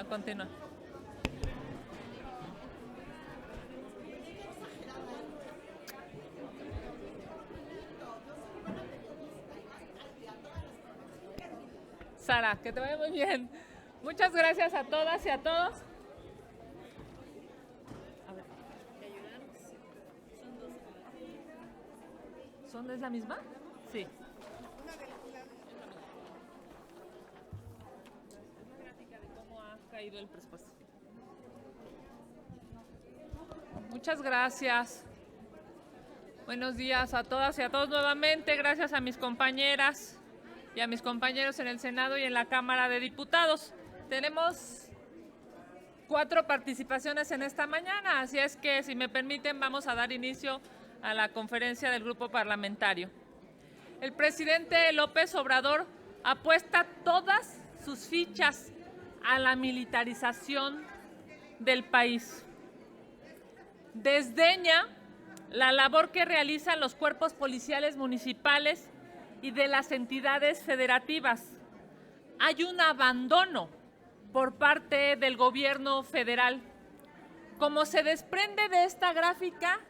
a continuar. Sara, que te vaya muy bien. Muchas gracias a todas y a todos. A ver. ¿Son es la misma? Sí. Una gráfica de cómo ha caído el presupuesto. Muchas gracias. Buenos días a todas y a todos nuevamente. Gracias a mis compañeras y a mis compañeros en el Senado y en la Cámara de Diputados. Tenemos 4 participaciones en esta mañana, así es que, si me permiten, vamos a dar inicio a la conferencia del grupo parlamentario. El presidente López Obrador apuesta todas sus fichas a la militarización del país. Desdeña la labor que realizan los cuerpos policiales municipales y de las entidades federativas. Hay un abandono por parte del gobierno federal. Como se desprende de esta gráfica,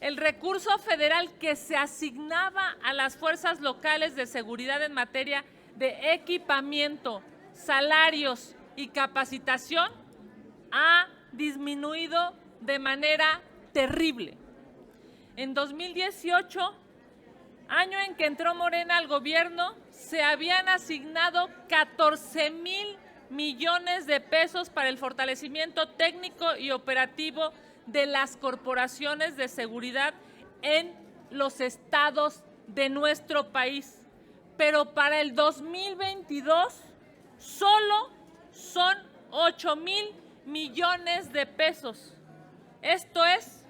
el recurso federal que se asignaba a las fuerzas locales de seguridad en materia de equipamiento, salarios y capacitación ha disminuido de manera terrible. En 2018, año en que entró Morena al gobierno, se habían asignado 14,000 millones de pesos para el fortalecimiento técnico y operativo de las corporaciones de seguridad en los estados de nuestro país. Pero para el 2022 solo son 8,000 millones de pesos. Esto es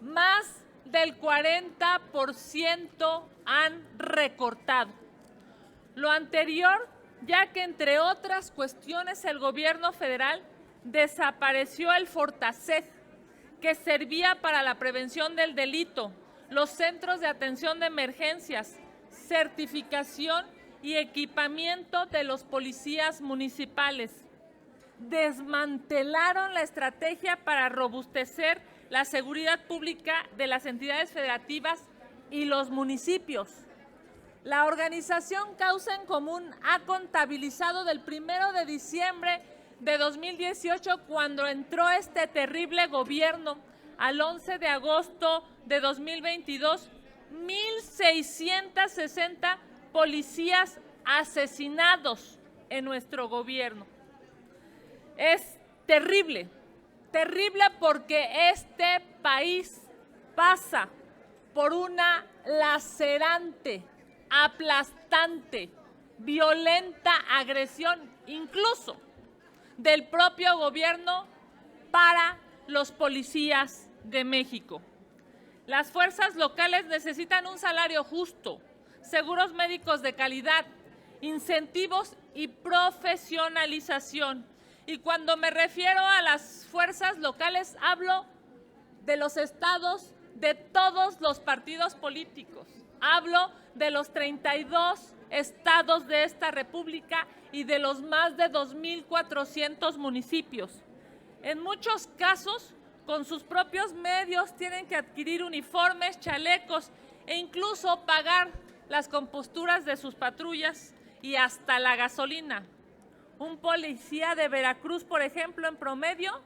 más del 40% han recortado. Lo anterior, ya que entre otras cuestiones el gobierno federal desapareció el Fortaseg, que servía para la prevención del delito, los centros de atención de emergencias, certificación y equipamiento de los policías municipales. Desmantelaron la estrategia para robustecer la seguridad pública de las entidades federativas y los municipios. La organización Causa en Común ha contabilizado del 1 de diciembre de 2018, cuando entró este terrible gobierno, al 11 de agosto de 2022, 1,660 policías asesinados en nuestro gobierno. Es terrible. Terrible porque este país pasa por una lacerante, aplastante, violenta agresión, incluso del propio gobierno para los policías de México. Las fuerzas locales necesitan un salario justo, seguros médicos de calidad, incentivos y profesionalización. Y cuando me refiero a las fuerzas locales, hablo de los estados, de todos los partidos políticos. Hablo de los 32 estados de esta república y de los más de 2,400 municipios. En muchos casos, con sus propios medios, tienen que adquirir uniformes, chalecos e incluso pagar las composturas de sus patrullas y hasta la gasolina. Un policía de Veracruz, por ejemplo, en promedio,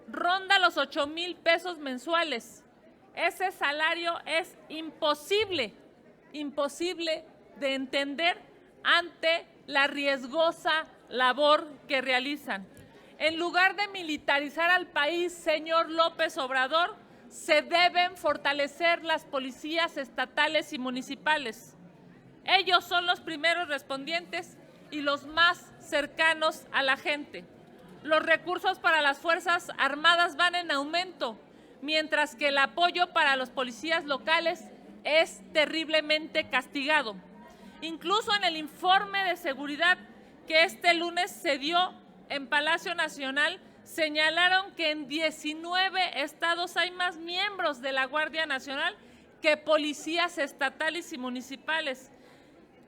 ronda los 8,000 pesos mensuales. Ese salario es imposible de entender ante la riesgosa labor que realizan. En lugar de militarizar al país, señor López Obrador, se deben fortalecer las policías estatales y municipales. Ellos son los primeros respondientes y los más cercanos a la gente. Los recursos para las Fuerzas Armadas van en aumento, mientras que el apoyo para los policías locales es terriblemente castigado. Incluso en el informe de seguridad que este lunes se dio en Palacio Nacional, señalaron que en 19 estados hay más miembros de la Guardia Nacional que policías estatales y municipales.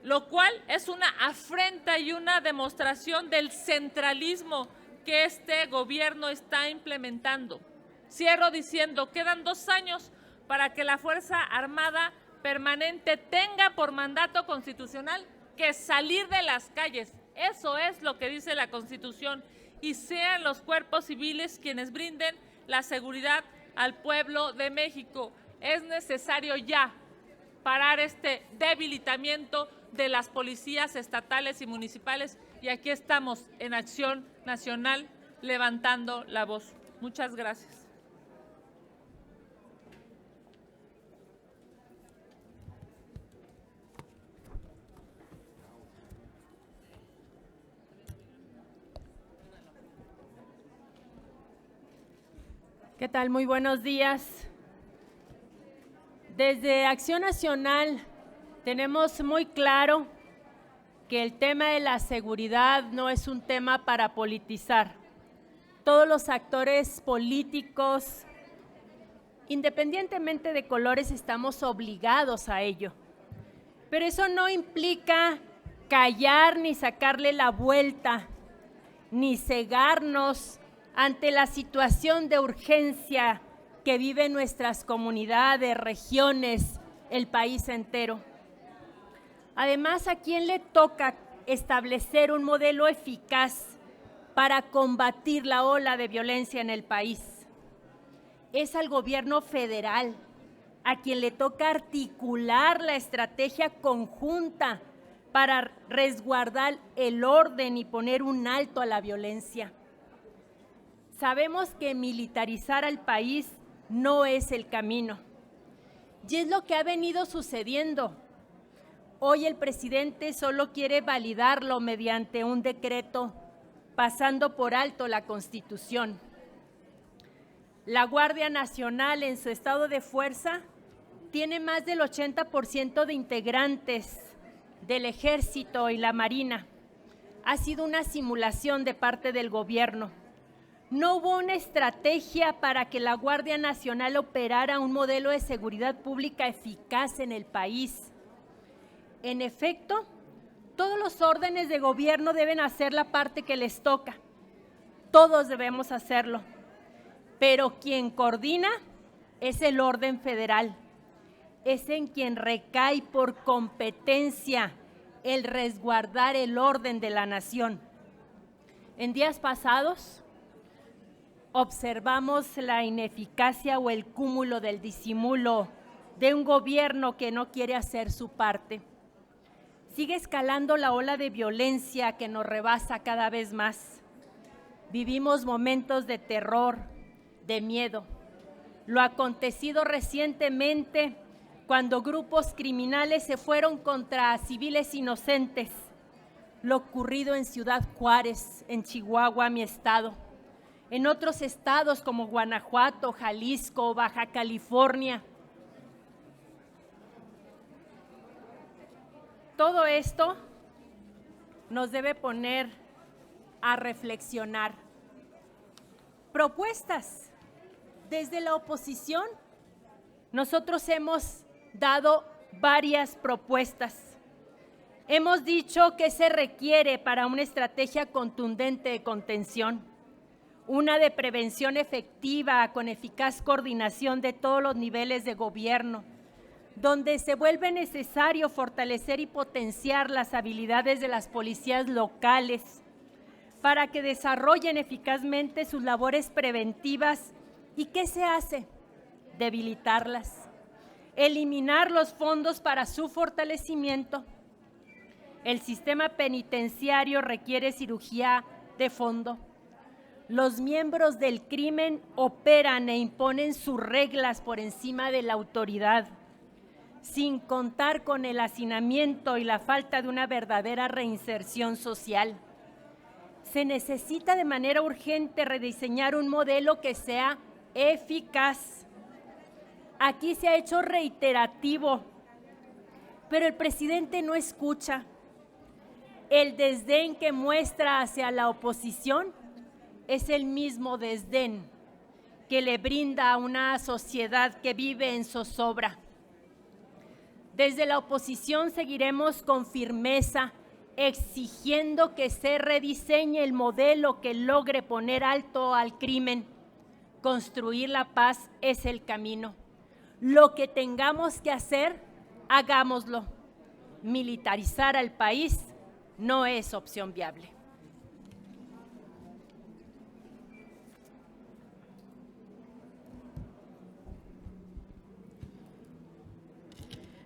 lo cual es una afrenta y una demostración del centralismo que este gobierno está implementando. Cierro diciendo, quedan 2 años para que la Fuerza Armada Permanente tenga por mandato constitucional que salir de las calles. Eso es lo que dice la Constitución, y sean los cuerpos civiles quienes brinden la seguridad al pueblo de México. Es necesario ya parar este debilitamiento de las policías estatales y municipales, y aquí estamos en Acción Nacional levantando la voz. Muchas gracias. ¿Qué tal? Muy buenos días. Desde Acción Nacional tenemos muy claro que el tema de la seguridad no es un tema para politizar. Todos los actores políticos, independientemente de colores, estamos obligados a ello. Pero eso no implica callar ni sacarle la vuelta, ni cegarnos ante la situación de urgencia que viven nuestras comunidades, regiones, el país entero. Además, ¿a quién le toca establecer un modelo eficaz para combatir la ola de violencia en el país? Es al gobierno federal, a quien le toca articular la estrategia conjunta para resguardar el orden y poner un alto a la violencia. Sabemos que militarizar al país no es el camino, y es lo que ha venido sucediendo. Hoy el presidente solo quiere validarlo mediante un decreto, pasando por alto la Constitución. La Guardia Nacional, en su estado de fuerza, tiene más del 80% de integrantes del Ejército y la Marina. Ha sido una simulación de parte del gobierno. No hubo una estrategia para que la Guardia Nacional operara un modelo de seguridad pública eficaz en el país. En efecto, todos los órdenes de gobierno deben hacer la parte que les toca. Todos debemos hacerlo. Pero quien coordina es el orden federal. Es en quien recae por competencia el resguardar el orden de la nación. En días pasados observamos la ineficacia o el cúmulo del disimulo de un gobierno que no quiere hacer su parte. Sigue escalando la ola de violencia que nos rebasa cada vez más. Vivimos momentos de terror, de miedo. Lo acontecido recientemente cuando grupos criminales se fueron contra civiles inocentes. Lo ocurrido en Ciudad Juárez, en Chihuahua, mi estado. En otros estados como Guanajuato, Jalisco, Baja California. Todo esto nos debe poner a reflexionar. Propuestas. Desde la oposición, nosotros hemos dado varias propuestas. Hemos dicho que se requiere para una estrategia contundente de contención, una de prevención efectiva con eficaz coordinación de todos los niveles de gobierno, donde se vuelve necesario fortalecer y potenciar las habilidades de las policías locales para que desarrollen eficazmente sus labores preventivas. ¿Y qué se hace? Debilitarlas, eliminar los fondos para su fortalecimiento. El sistema penitenciario requiere cirugía de fondo. Los miembros del crimen operan e imponen sus reglas por encima de la autoridad, sin contar con el hacinamiento y la falta de una verdadera reinserción social. Se necesita de manera urgente rediseñar un modelo que sea eficaz. Aquí se ha hecho reiterativo, pero el presidente no escucha. El desdén que muestra hacia la oposición es el mismo desdén que le brinda a una sociedad que vive en zozobra. Desde la oposición seguiremos con firmeza exigiendo que se rediseñe el modelo que logre poner alto al crimen. Construir la paz es el camino. Lo que tengamos que hacer, hagámoslo. Militarizar al país no es opción viable.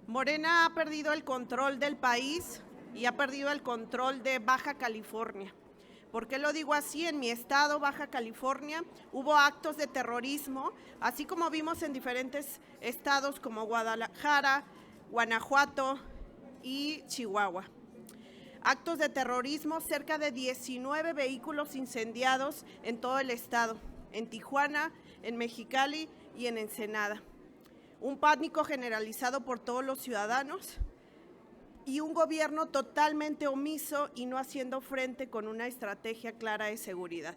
Morena ha perdido el control del país y ha perdido el control de Baja California. ¿Por qué lo digo así? En mi estado, Baja California, hubo actos de terrorismo, así como vimos en diferentes estados como Guadalajara, Guanajuato y Chihuahua. Actos de terrorismo, cerca de 19 vehículos incendiados en todo el estado, en Tijuana, en Mexicali y en Ensenada. Un pánico generalizado por todos los ciudadanos y un gobierno totalmente omiso y no haciendo frente con una estrategia clara de seguridad.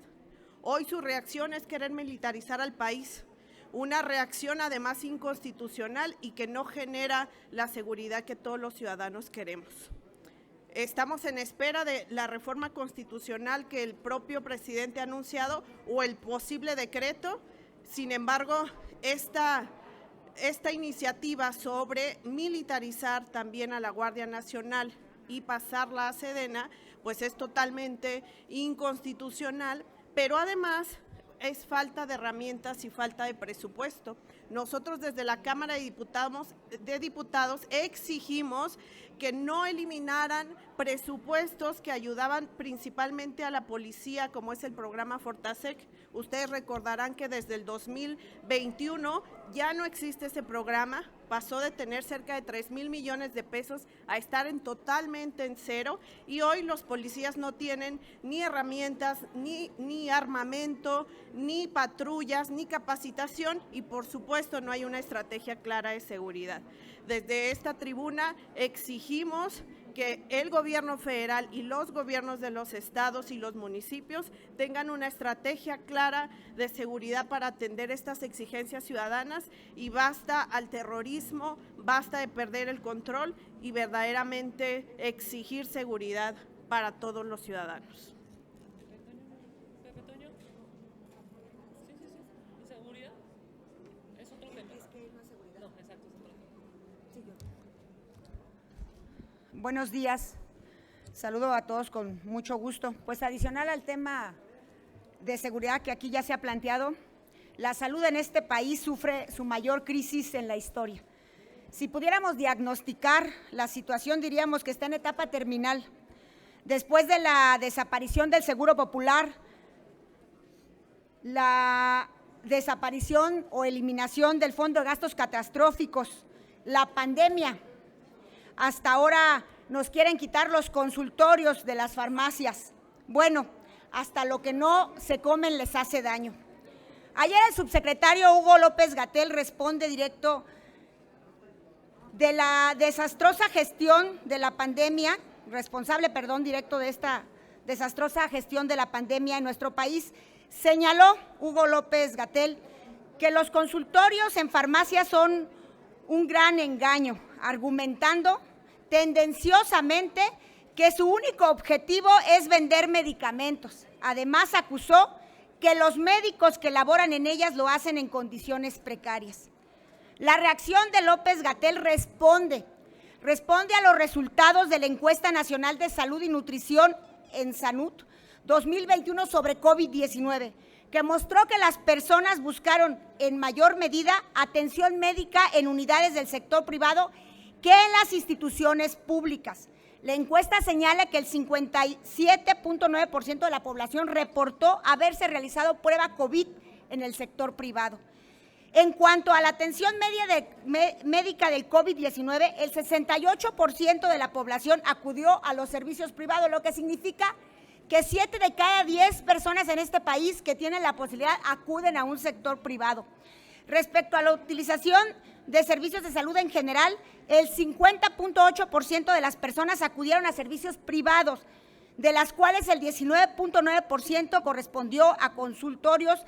Hoy su reacción es querer militarizar al país, una reacción además inconstitucional y que no genera la seguridad que todos los ciudadanos queremos. Estamos en espera de la reforma constitucional que el propio presidente ha anunciado o el posible decreto. Sin embargo, esta iniciativa sobre militarizar también a la Guardia Nacional y pasarla a Sedena, pues es totalmente inconstitucional, pero además es falta de herramientas y falta de presupuesto. Nosotros desde la Cámara de Diputados exigimos que no eliminaran presupuestos que ayudaban principalmente a la policía, como es el programa Fortasec. Ustedes recordarán que desde el 2021 ya no existe ese programa, pasó de tener cerca de 3,000 millones de pesos a estar totalmente en cero, y hoy los policías no tienen ni herramientas, ni armamento, ni patrullas, ni capacitación, y por supuesto no hay una estrategia clara de seguridad. Desde esta tribuna exigimos que el gobierno federal y los gobiernos de los estados y los municipios tengan una estrategia clara de seguridad para atender estas exigencias ciudadanas, y basta al terrorismo, basta de perder el control y verdaderamente exigir seguridad para todos los ciudadanos. Pepe Toño. Sí. ¿Y seguridad? Es otro tema. Es que no es seguridad. No, exacto, es otro tema. Sí, yo. Buenos días, saludo a todos con mucho gusto. Pues adicional al tema de seguridad que aquí ya se ha planteado, la salud en este país sufre su mayor crisis en la historia. Si pudiéramos diagnosticar la situación, diríamos que está en etapa terminal. Después de la desaparición del Seguro Popular, la desaparición o eliminación del Fondo de Gastos Catastróficos, la pandemia. Hasta ahora nos quieren quitar los consultorios de las farmacias. Bueno, hasta lo que no se comen les hace daño. Ayer el subsecretario Hugo López-Gatell responde directo de la desastrosa gestión de la pandemia, directo de esta desastrosa gestión de la pandemia en nuestro país. Señaló Hugo López-Gatell que los consultorios en farmacias son un gran engaño, argumentando tendenciosamente que su único objetivo es vender medicamentos. Además, acusó que los médicos que laboran en ellas lo hacen en condiciones precarias. La reacción de López-Gatell responde a los resultados de la Encuesta Nacional de Salud y Nutrición en SANUT 2021 sobre COVID-19, que mostró que las personas buscaron en mayor medida atención médica en unidades del sector privado que en las instituciones públicas. La encuesta señala que el 57.9% de la población reportó haberse realizado prueba COVID en el sector privado. En cuanto a la atención médica del COVID-19, el 68% de la población acudió a los servicios privados, lo que significa que 7 de cada 10 personas en este país que tienen la posibilidad acuden a un sector privado. Respecto a la utilización de servicios de salud en general, el 50.8% de las personas acudieron a servicios privados, de las cuales el 19.9% correspondió a consultorios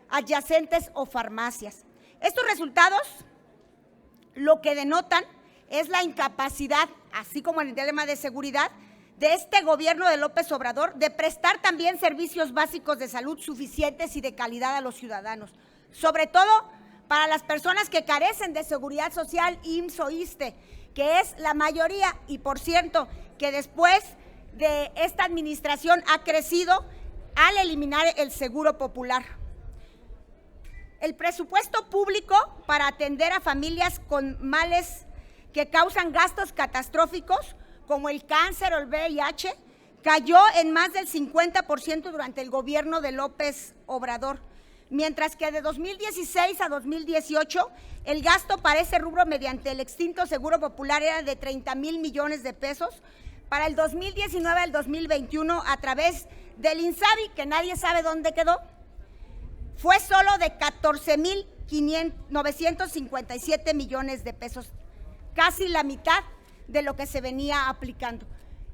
adyacentes o farmacias. Estos resultados lo que denotan es la incapacidad, así como en el tema de seguridad, de este gobierno de López Obrador de prestar también servicios básicos de salud suficientes y de calidad a los ciudadanos, sobre todo para las personas que carecen de seguridad social, IMSS o ISSSTE, que es la mayoría, y por cierto, que después de esta administración ha crecido al eliminar el Seguro Popular. El presupuesto público para atender a familias con males que causan gastos catastróficos, como el cáncer o el VIH, cayó en más del 50% durante el gobierno de López Obrador, mientras que de 2016 a 2018 el gasto para ese rubro mediante el extinto Seguro Popular era de 30,000 millones de pesos. Para el 2019 al 2021, a través del INSABI, que nadie sabe dónde quedó, fue solo de 14,957 millones de pesos, casi la mitad de lo que se venía aplicando.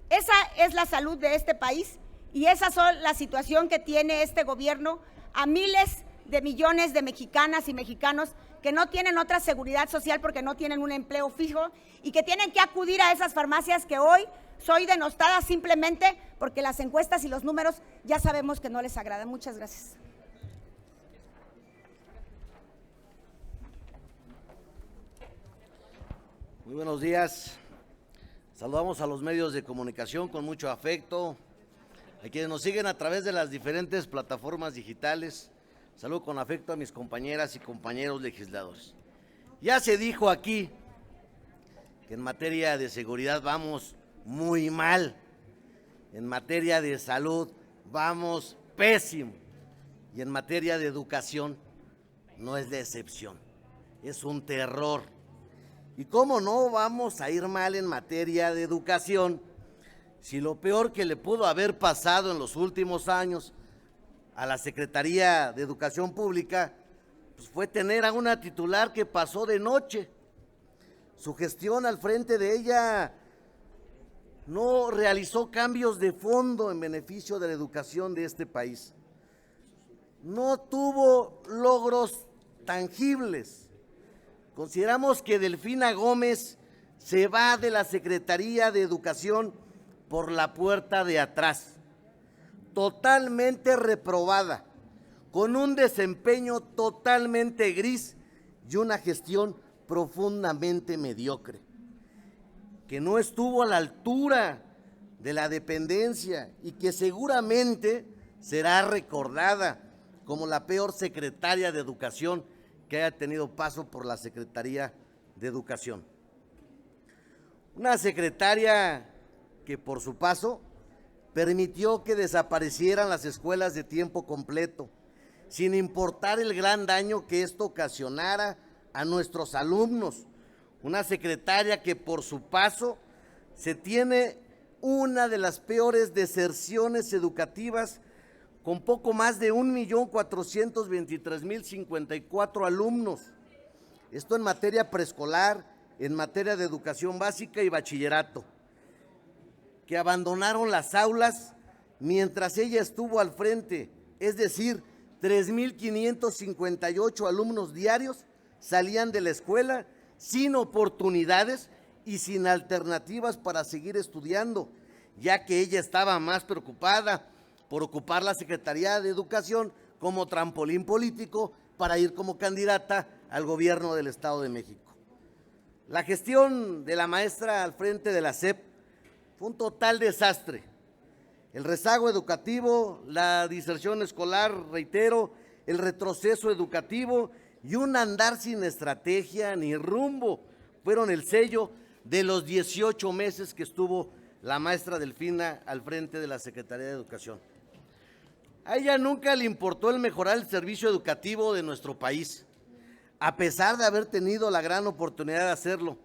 Esa es la salud de este país y esa es la situación que tiene este gobierno a miles de millones de mexicanas y mexicanos que no tienen otra seguridad social porque no tienen un empleo fijo y que tienen que acudir a esas farmacias que hoy soy denostada simplemente porque las encuestas y los números ya sabemos que no les agradan. Muchas gracias. Muy buenos días. Saludamos a los medios de comunicación con mucho afecto, a quienes nos siguen a través de las diferentes plataformas digitales. Saludo con afecto a mis compañeras y compañeros legisladores. Ya se dijo aquí que en materia de seguridad vamos muy mal, en materia de salud vamos pésimo y en materia de educación no es la excepción, es un terror. ¿Y cómo no vamos a ir mal en materia de educación si lo peor que le pudo haber pasado en los últimos años a la Secretaría de Educación Pública pues fue tener a una titular que pasó de noche? Su gestión al frente de ella no realizó cambios de fondo en beneficio de la educación de este país. No tuvo logros tangibles. Consideramos que Delfina Gómez se va de la Secretaría de Educación por la puerta de atrás, totalmente reprobada, con un desempeño totalmente gris y una gestión profundamente mediocre, que no estuvo a la altura de la dependencia y que seguramente será recordada como la peor secretaria de Educación que haya tenido paso por la Secretaría de Educación. Una secretaria que por su paso permitió que desaparecieran las escuelas de tiempo completo, sin importar el gran daño que esto ocasionara a nuestros alumnos. Una secretaria que por su paso se tiene una de las peores deserciones educativas, con poco más de 1,423,054 alumnos. Esto en materia preescolar, en materia de educación básica y bachillerato, que abandonaron las aulas mientras ella estuvo al frente, es decir, 3,558 alumnos diarios salían de la escuela sin oportunidades y sin alternativas para seguir estudiando, ya que ella estaba más preocupada por ocupar la Secretaría de Educación como trampolín político para ir como candidata al gobierno del Estado de México. La gestión de la maestra al frente de la SEP fue un total desastre. El rezago educativo, la diserción escolar, reitero, el retroceso educativo y un andar sin estrategia ni rumbo fueron el sello de los 18 meses que estuvo la maestra Delfina al frente de la Secretaría de Educación. A ella nunca le importó el mejorar el servicio educativo de nuestro país, a pesar de haber tenido la gran oportunidad de hacerlo.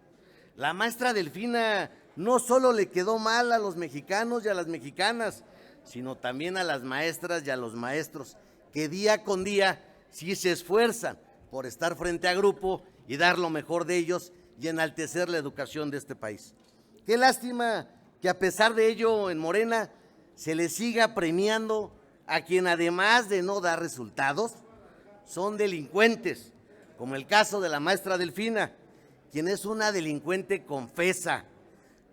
La maestra Delfina no solo le quedó mal a los mexicanos y a las mexicanas, sino también a las maestras y a los maestros, que día con día sí se esfuerzan por estar frente a grupo y dar lo mejor de ellos y enaltecer la educación de este país. Qué lástima que a pesar de ello en Morena se le siga premiando a quien además de no dar resultados, son delincuentes, como el caso de la maestra Delfina, quien es una delincuente confesa.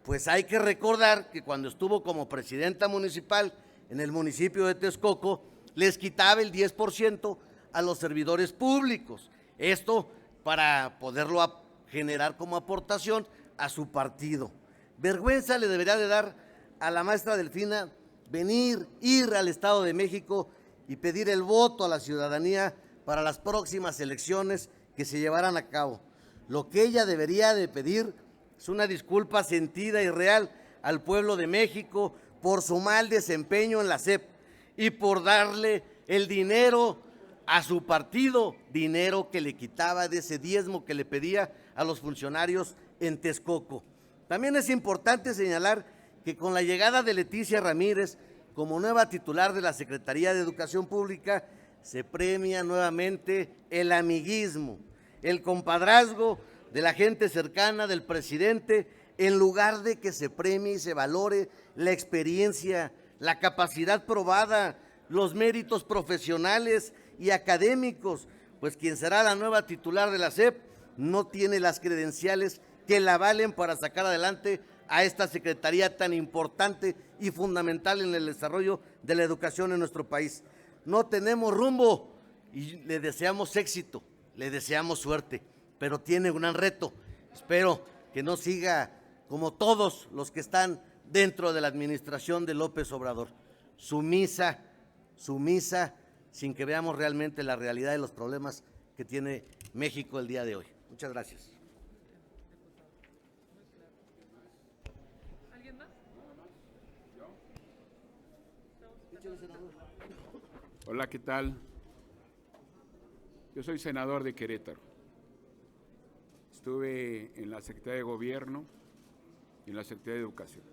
Pues hay que recordar que cuando estuvo como presidenta municipal en el municipio de Texcoco, les quitaba el 10% a los servidores públicos. Esto para poderlo generar como aportación a su partido. Vergüenza le debería de dar a la maestra Delfina ir al Estado de México y pedir el voto a la ciudadanía para las próximas elecciones que se llevarán a cabo. Lo que ella debería de pedir es una disculpa sentida y real al pueblo de México por su mal desempeño en la SEP y por darle el dinero a su partido, dinero que le quitaba de ese diezmo que le pedía a los funcionarios en Texcoco. También es importante señalar que con la llegada de Leticia Ramírez como nueva titular de la Secretaría de Educación Pública, se premia nuevamente el amiguismo, el compadrazgo de la gente cercana del presidente, en lugar de que se premie y se valore la experiencia, la capacidad probada, los méritos profesionales y académicos, pues quien será la nueva titular de la SEP no tiene las credenciales que la valen para sacar adelante a esta secretaría tan importante y fundamental en el desarrollo de la educación en nuestro país. No tenemos rumbo y le deseamos éxito, le deseamos suerte, pero tiene un gran reto. Espero que no siga como todos los que están dentro de la administración de López Obrador, sumisa, sin que veamos realmente la realidad de los problemas que tiene México el día de hoy. Muchas gracias. ¿Alguien más? Hola, ¿qué tal? Yo soy senador de Querétaro. Estuve en la Secretaría de Gobierno y en la Secretaría de Educación.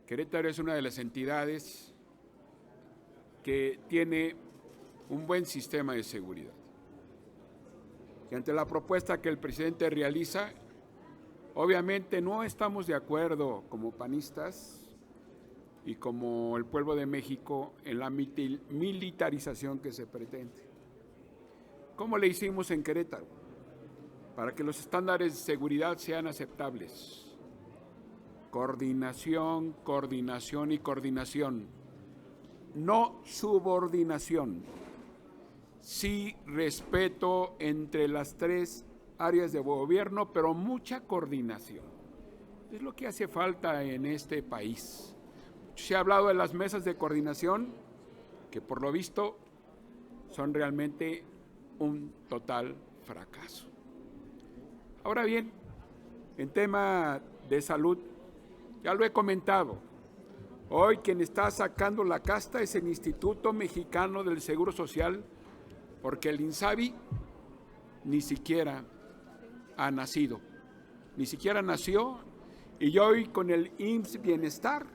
Querétaro es una de las entidades que tiene un buen sistema de seguridad. Y ante la propuesta que el presidente realiza, obviamente no estamos de acuerdo como panistas y como el pueblo de México en la militarización que se pretende. ¿Cómo le hicimos en Querétaro? Para que los estándares de seguridad sean aceptables. Coordinación, coordinación y coordinación. No subordinación. Sí respeto entre las tres áreas de gobierno, pero mucha coordinación. Es lo que hace falta en este país. Se ha hablado de las mesas de coordinación, que por lo visto son realmente un total fracaso. Ahora bien, en tema de salud, ya lo he comentado, hoy quien está sacando la casta es el Instituto Mexicano del Seguro Social, porque el INSABI ni siquiera ha nacido, ni siquiera nació, y hoy con el IMSS Bienestar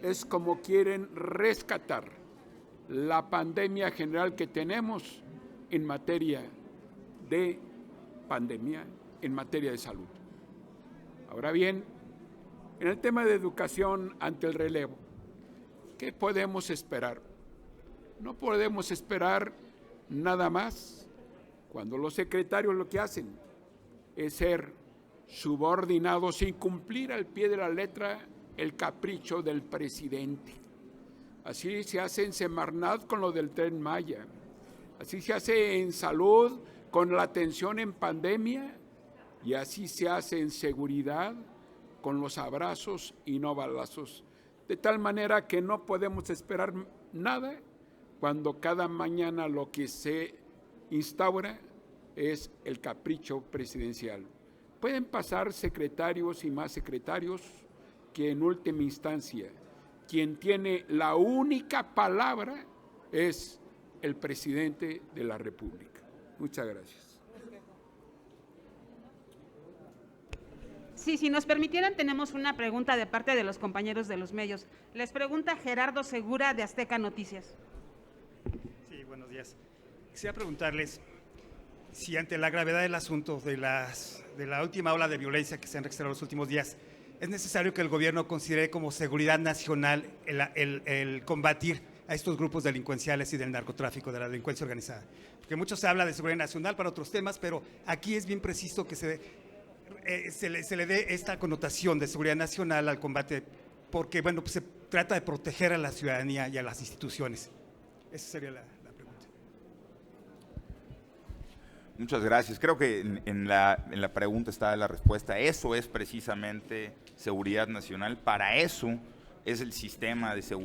es como quieren rescatar la pandemia general que tenemos en materia de pandemia, en materia de salud. Ahora bien, en el tema de educación ante el relevo, ¿qué podemos esperar? No podemos esperar nada más cuando los secretarios lo que hacen es ser subordinados sin cumplir al pie de la letra el capricho del presidente. Así se hace en Semarnat con lo del Tren Maya, así se hace en salud con la atención en pandemia y así se hace en seguridad con los abrazos y no balazos. De tal manera que no podemos esperar nada cuando cada mañana lo que se instaura es el capricho presidencial. Pueden pasar secretarios y más secretarios que en última instancia quien tiene la única palabra es el presidente de la República. Muchas gracias. Sí, si nos permitieran, tenemos una pregunta de parte de los compañeros de los medios. Les pregunta Gerardo Segura, de Azteca Noticias. Sí, buenos días. Quisiera preguntarles si ante la gravedad del asunto de la última ola de violencia que se han registrado los últimos días, es necesario que el gobierno considere como seguridad nacional el combatir a estos grupos delincuenciales y del narcotráfico, de la delincuencia organizada. Porque mucho se habla de seguridad nacional para otros temas, pero aquí es bien preciso que se le dé esta connotación de seguridad nacional al combate, porque bueno, pues se trata de proteger a la ciudadanía y a las instituciones. Esa sería la pregunta. Muchas gracias. Creo que en la pregunta está la respuesta. Eso es precisamente seguridad nacional. Para eso es el sistema de seguridad.